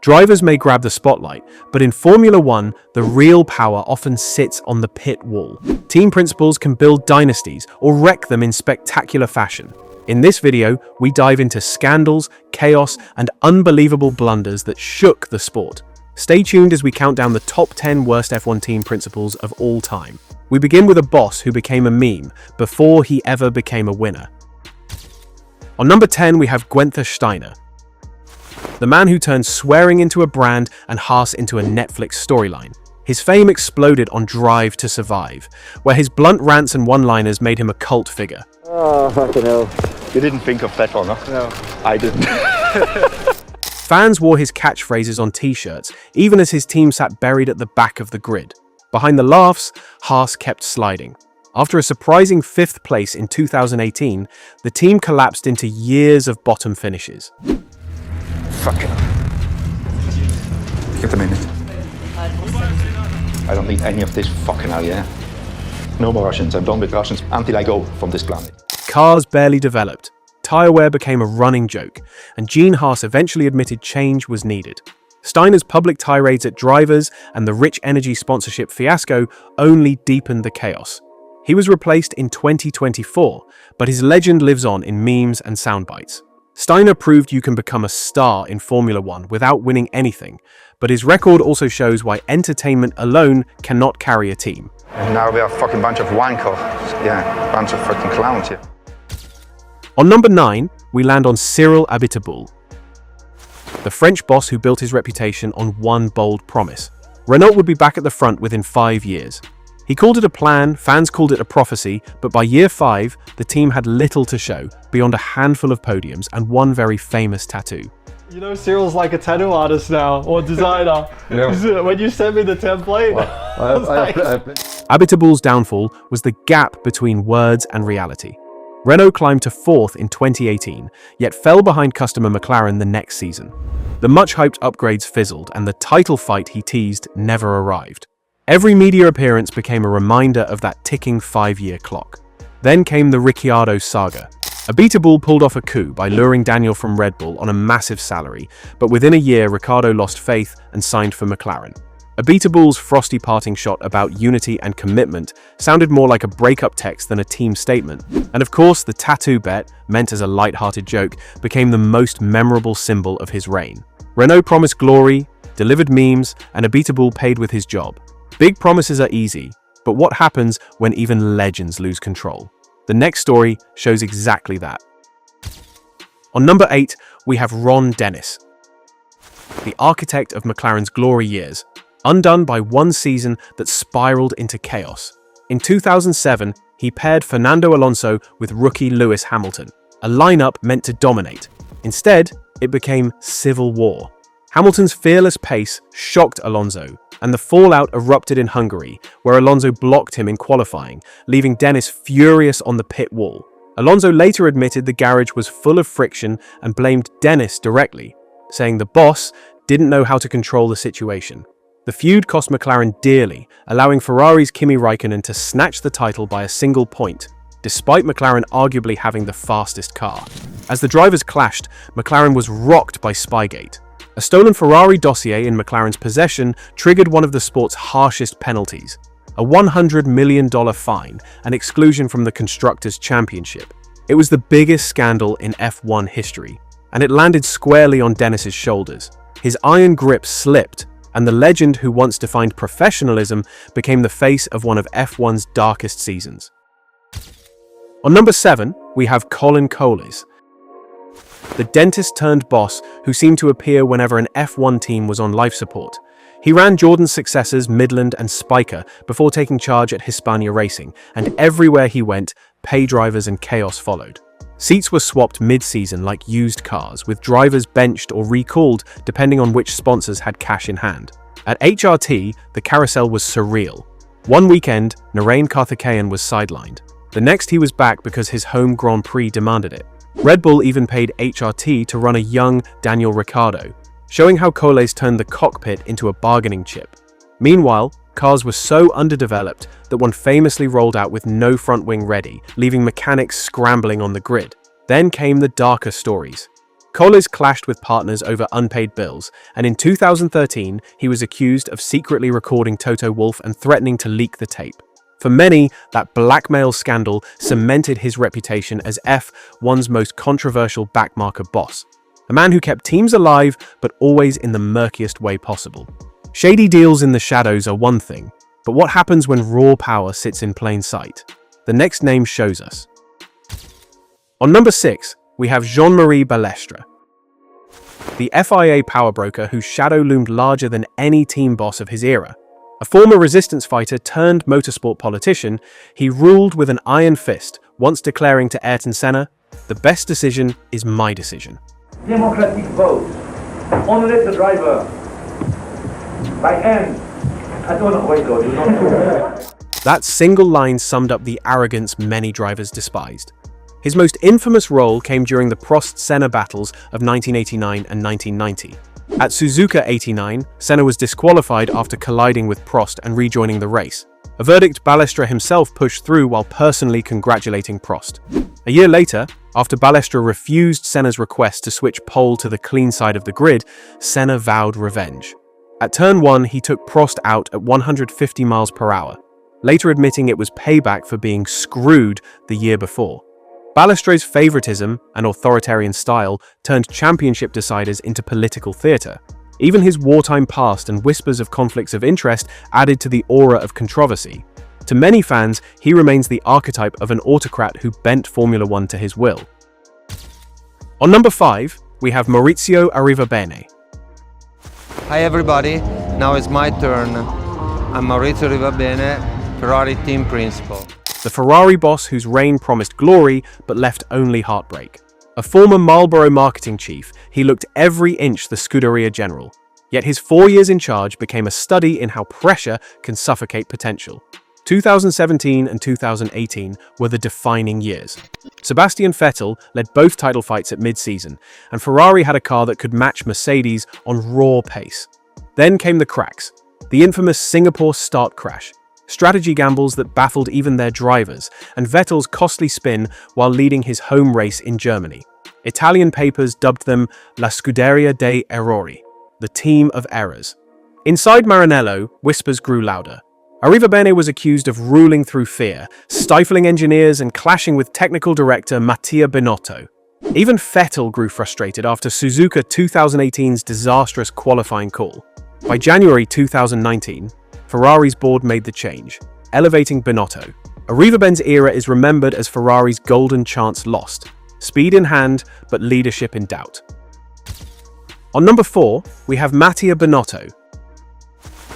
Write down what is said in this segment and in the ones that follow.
Drivers may grab the spotlight, but in Formula One, the real power often sits on the pit wall. Team principals can build dynasties or wreck them in spectacular fashion. In this video, we dive into scandals, chaos, and unbelievable blunders that shook the sport. Stay tuned as we count down the top 10 worst F1 team principals of all time. We begin with a boss who became a meme before he ever became a winner. On number 10, we have Guenther Steiner, the man who turned swearing into a brand and Haas into a Netflix storyline. His fame exploded on Drive to Survive, where his blunt rants and one-liners made him a cult figure. Oh, fucking hell. You didn't think of that one, huh? No. I didn't. Fans wore his catchphrases on t-shirts, even as his team sat buried at the back of the grid. Behind the laughs, Haas kept sliding. After a surprising 5th place in 2018, the team collapsed into years of bottom finishes. Fucking hell. Give it a minute. I don't need any of this fucking hell, yeah? No more Russians. I'm done with Russians until I go from this planet. Cars barely developed. Tyre wear became a running joke, and Gene Haas eventually admitted change was needed. Steiner's public tirades at drivers and the rich energy sponsorship fiasco only deepened the chaos. He was replaced in 2024, but his legend lives on in memes and soundbites. Steiner proved you can become a star in Formula One without winning anything, but his record also shows why entertainment alone cannot carry a team. And now we are a fucking bunch of wankers. Yeah, bunch of fucking clowns here. On number 9, we land on Cyril Abiteboul, the French boss who built his reputation on one bold promise. Renault would be back at the front within 5 years. He called it a plan, fans called it a prophecy, but by year 5, the team had little to show, beyond a handful of podiums and one very famous tattoo. You know, Cyril's like a tattoo artist now, or designer. Yeah. When you sent me the template, Abiteboul's downfall was the gap between words and reality. Renault climbed to 4th in 2018, yet fell behind customer McLaren the next season. The much-hyped upgrades fizzled, and the title fight he teased never arrived. Every media appearance became a reminder of that ticking 5-year clock. Then came the Ricciardo saga. Abiteboul pulled off a coup by luring Daniel from Red Bull on a massive salary, but within a year Ricciardo lost faith and signed for McLaren. Abiteboul's frosty parting shot about unity and commitment sounded more like a breakup text than a team statement. And of course, the tattoo bet, meant as a light-hearted joke, became the most memorable symbol of his reign. Renault promised glory, delivered memes, and Abiteboul paid with his job. Big promises are easy, but what happens when even legends lose control? The next story shows exactly that. On number 8, we have Ron Dennis, the architect of McLaren's glory years, undone by one season that spiraled into chaos. In 2007, he paired Fernando Alonso with rookie Lewis Hamilton, a lineup meant to dominate. Instead, it became civil war. Hamilton's fearless pace shocked Alonso, and the fallout erupted in Hungary, where Alonso blocked him in qualifying, leaving Dennis furious on the pit wall. Alonso later admitted the garage was full of friction and blamed Dennis directly, saying the boss didn't know how to control the situation. The feud cost McLaren dearly, allowing Ferrari's Kimi Räikkönen to snatch the title by a single point, despite McLaren arguably having the fastest car. As the drivers clashed, McLaren was rocked by Spygate. A stolen Ferrari dossier in McLaren's possession triggered one of the sport's harshest penalties, a $100 million fine and exclusion from the Constructors' Championship. It was the biggest scandal in F1 history, and it landed squarely on Dennis's shoulders. His iron grip slipped, and the legend who once defined professionalism became the face of one of F1's darkest seasons. On number 7, we have Colin Coles, the dentist-turned-boss who seemed to appear whenever an F1 team was on life support. He ran Jordan's successors Midland and Spiker before taking charge at Hispania Racing, and everywhere he went, pay drivers and chaos followed. Seats were swapped mid-season like used cars, with drivers benched or recalled depending on which sponsors had cash in hand. At HRT, the carousel was surreal. One weekend, Narain Karthikeyan was sidelined. The next he was back because his home Grand Prix demanded it. Red Bull even paid HRT to run a young Daniel Ricciardo, showing how Coles turned the cockpit into a bargaining chip. Meanwhile, cars were so underdeveloped that one famously rolled out with no front wing ready, leaving mechanics scrambling on the grid. Then came the darker stories. Collis clashed with partners over unpaid bills, and in 2013, he was accused of secretly recording Toto Wolff and threatening to leak the tape. For many, that blackmail scandal cemented his reputation as F1's most controversial backmarker boss, a man who kept teams alive but always in the murkiest way possible. Shady deals in the shadows are one thing, but what happens when raw power sits in plain sight? The next name shows us. On number 6, we have Jean-Marie Balestre, the FIA power broker whose shadow loomed larger than any team boss of his era. A former resistance fighter turned motorsport politician, he ruled with an iron fist, once declaring to Ayrton Senna, "The best decision is my decision." Democratic vote. Only let the driver by hand. I don't know. Wait, you know. That single line summed up the arrogance many drivers despised. His most infamous role came during the Prost-Senna battles of 1989 and 1990. At Suzuka 89, Senna was disqualified after colliding with Prost and rejoining the race, a verdict Balestre himself pushed through while personally congratulating Prost. A year later, after Balestre refused Senna's request to switch pole to the clean side of the grid, Senna vowed revenge. At turn 1, he took Prost out at 150 miles per hour, later admitting it was payback for being screwed the year before. Balestre's favoritism and authoritarian style turned championship deciders into political theatre. Even his wartime past and whispers of conflicts of interest added to the aura of controversy. To many fans, he remains the archetype of an autocrat who bent Formula One to his will. On number 5, we have Maurizio Arrivabene. Hi everybody, now it's my turn. I'm Maurizio Arrivabene, Ferrari team principal. The Ferrari boss whose reign promised glory but left only heartbreak. A former Marlboro marketing chief, he looked every inch the Scuderia general. Yet his 4 years in charge became a study in how pressure can suffocate potential. 2017 and 2018 were the defining years. Sebastian Vettel led both title fights at mid-season, and Ferrari had a car that could match Mercedes on raw pace. Then came the cracks, the infamous Singapore start crash, strategy gambles that baffled even their drivers, and Vettel's costly spin while leading his home race in Germany. Italian papers dubbed them La Scuderia dei Errori, the team of errors. Inside Maranello, whispers grew louder. Arrivabene was accused of ruling through fear, stifling engineers and clashing with technical director Mattia Binotto. Even Vettel grew frustrated after Suzuka 2018's disastrous qualifying call. By January 2019, Ferrari's board made the change, elevating Binotto. Arrivabene's era is remembered as Ferrari's golden chance lost, speed in hand, but leadership in doubt. On number 4, we have Mattia Binotto,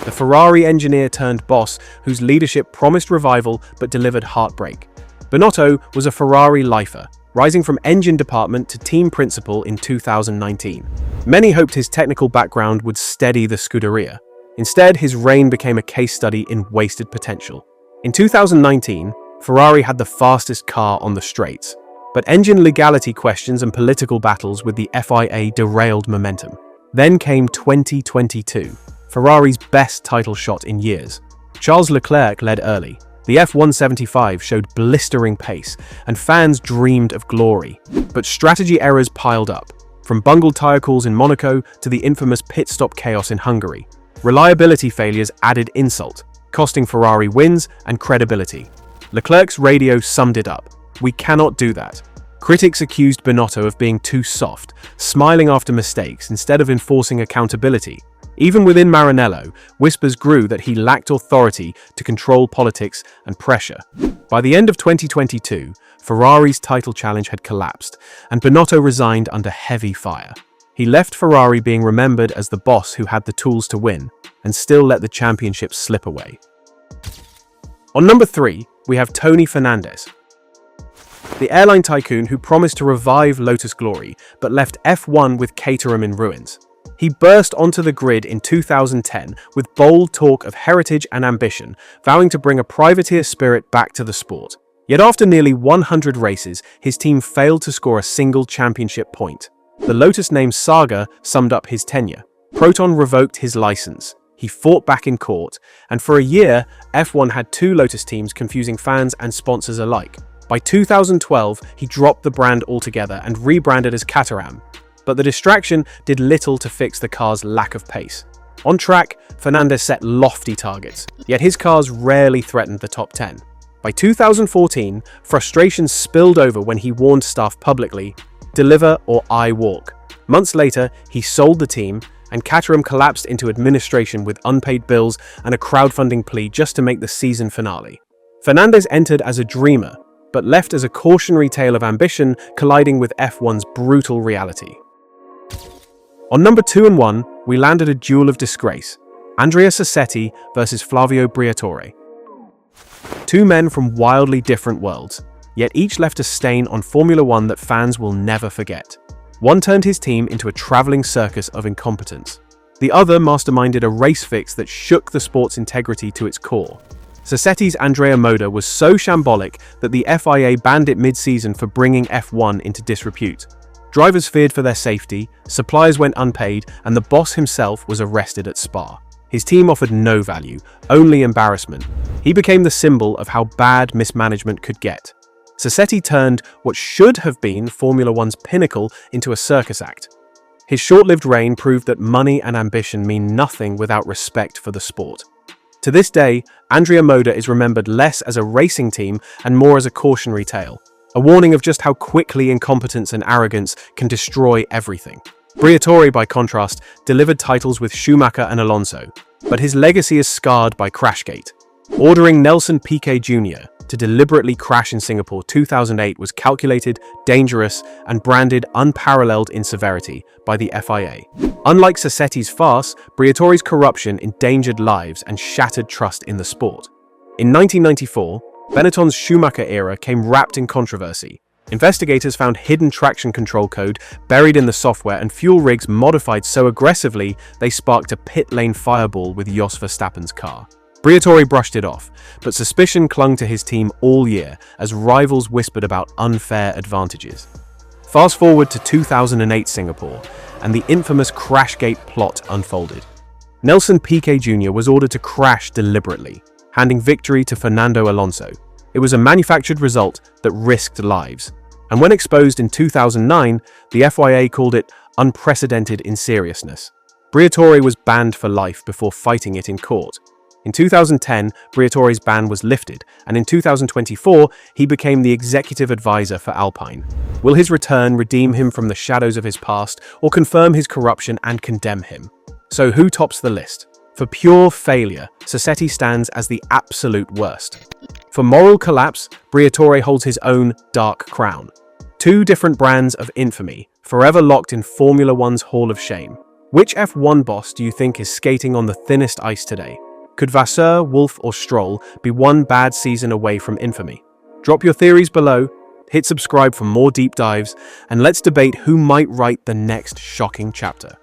the Ferrari engineer turned boss whose leadership promised revival but delivered heartbreak. Binotto was a Ferrari lifer, rising from engine department to team principal in 2019. Many hoped his technical background would steady the Scuderia. Instead, his reign became a case study in wasted potential. In 2019, Ferrari had the fastest car on the straights, but engine legality questions and political battles with the FIA derailed momentum. Then came 2022, Ferrari's best title shot in years. Charles Leclerc led early. The F175 showed blistering pace, and fans dreamed of glory. But strategy errors piled up, from bungled tyre calls in Monaco to the infamous pit stop chaos in Hungary. Reliability failures added insult, costing Ferrari wins and credibility. Leclerc's radio summed it up. "We cannot do that." Critics accused Binotto of being too soft, smiling after mistakes instead of enforcing accountability. Even within Maranello, whispers grew that he lacked authority to control politics and pressure. By the end of 2022, Ferrari's title challenge had collapsed, and Binotto resigned under heavy fire. He left Ferrari being remembered as the boss who had the tools to win, and still let the championship slip away. On number 3, we have Tony Fernandes, the airline tycoon who promised to revive Lotus glory, but left F1 with Caterham in ruins. He burst onto the grid in 2010 with bold talk of heritage and ambition, vowing to bring a privateer spirit back to the sport. Yet after nearly 100 races, his team failed to score a single championship point. The Lotus name saga summed up his tenure. Proton revoked his license. He fought back in court, and for a year, F1 had 2 Lotus teams, confusing fans and sponsors alike. By 2012, he dropped the brand altogether and rebranded as Caterham. But the distraction did little to fix the car's lack of pace. On track, Fernandez set lofty targets, yet his cars rarely threatened the top 10. By 2014, frustration spilled over when he warned staff publicly, "Deliver or I walk." Months later, he sold the team, and Caterham collapsed into administration with unpaid bills and a crowdfunding plea just to make the season finale. Fernandez entered as a dreamer, but left as a cautionary tale of ambition colliding with F1's brutal reality. On number 2 and 1, we landed a duel of disgrace: Andrea Sassetti versus Flavio Briatore. Two men from wildly different worlds, yet each left a stain on Formula One that fans will never forget. One turned his team into a traveling circus of incompetence. The other masterminded a race fix that shook the sport's integrity to its core. Sassetti's Andrea Moda was so shambolic that the FIA banned it mid-season for bringing F1 into disrepute. Drivers feared for their safety, suppliers went unpaid, and the boss himself was arrested at Spa. His team offered no value, only embarrassment. He became the symbol of how bad mismanagement could get. Sassetti turned what should have been Formula One's pinnacle into a circus act. His short-lived reign proved that money and ambition mean nothing without respect for the sport. To this day, Andrea Moda is remembered less as a racing team and more as a cautionary tale, a warning of just how quickly incompetence and arrogance can destroy everything. Briatore, by contrast, delivered titles with Schumacher and Alonso, but his legacy is scarred by Crashgate. Ordering Nelson Piquet Jr. to deliberately crash in Singapore 2008 was calculated, dangerous, and branded unparalleled in severity by the FIA. Unlike Sassetti's farce, Briatore's corruption endangered lives and shattered trust in the sport. In 1994, Benetton's Schumacher era came wrapped in controversy. Investigators found hidden traction control code buried in the software and fuel rigs modified so aggressively they sparked a pit lane fireball with Jos Verstappen's car. Briatore brushed it off, but suspicion clung to his team all year as rivals whispered about unfair advantages. Fast forward to 2008 Singapore, and the infamous Crashgate plot unfolded. Nelson Piquet Jr. was ordered to crash deliberately, handing victory to Fernando Alonso. It was a manufactured result that risked lives, and when exposed in 2009, the FIA called it unprecedented in seriousness. Briatore was banned for life before fighting it in court. In 2010, Briatore's ban was lifted, and in 2024, he became the executive advisor for Alpine. Will his return redeem him from the shadows of his past, or confirm his corruption and condemn him? So who tops the list? For pure failure, Sassetti stands as the absolute worst. For moral collapse, Briatore holds his own dark crown. Two different brands of infamy, forever locked in Formula One's Hall of Shame. Which F1 boss do you think is skating on the thinnest ice today? Could Vasseur, Wolff, or Stroll be one bad season away from infamy? Drop your theories below, hit subscribe for more deep dives, and let's debate who might write the next shocking chapter.